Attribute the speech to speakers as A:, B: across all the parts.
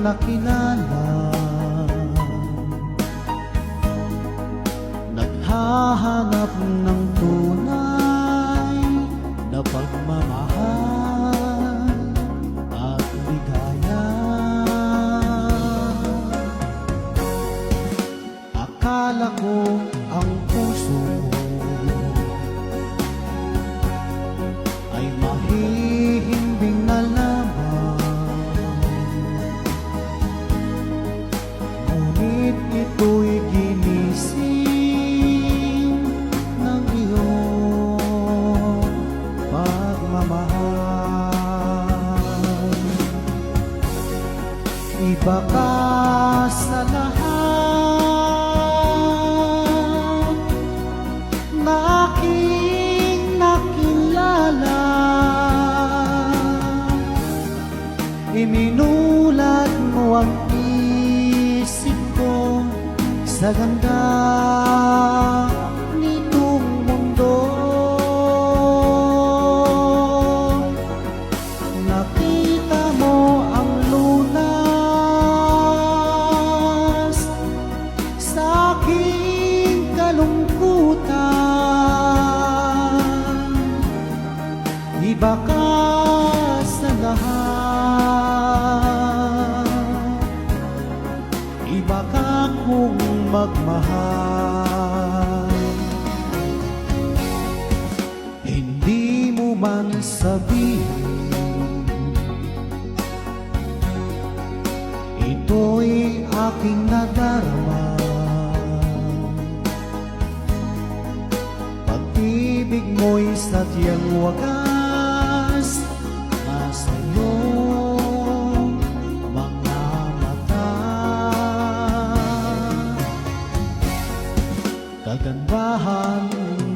A: nakilala, naghahanap ng tunay na pagmamahal at ligaya. Akala ko ang puso mo ay mahihimbing na lamang, ngunit ito'y ginising ng iyong pagmamahal. Iba ka sa lahat na aking nakilala, iminulat mo ang isip ko sa ganda nitong mundo. Nakita mo ang lunas sa aking kalungkutan. Iba ka sa lahat, iba ka kung magmahal. Hindi mo man sabihin, ito'y aking nadarama. Pag-ibig mo'y sadyang wagas nasa iyong mga mata. Kagandahan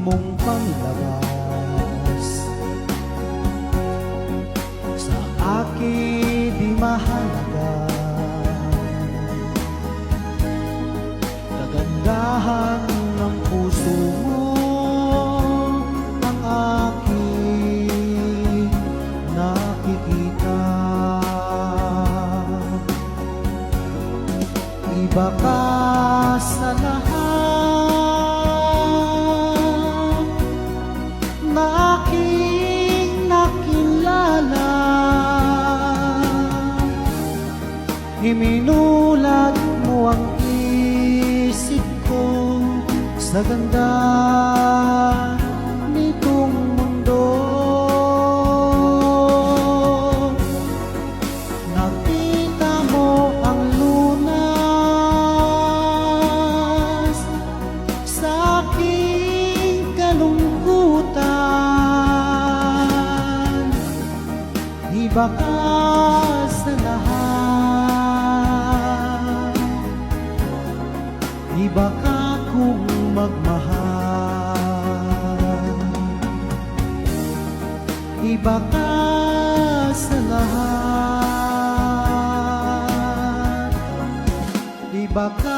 A: mong panlabas sa akin di mahalaga. Kagandahan ng puso mo ang aking nakikita. Iba ka sa lahat na aking nakilala, iminulat mo ang isip ko sa ganda nitong mundo. Nakita mo ang lunas sa aking kalungkutan. Iba ka sa lahat, iba ka kung magmahal. Iba ka sa lahat, iba ka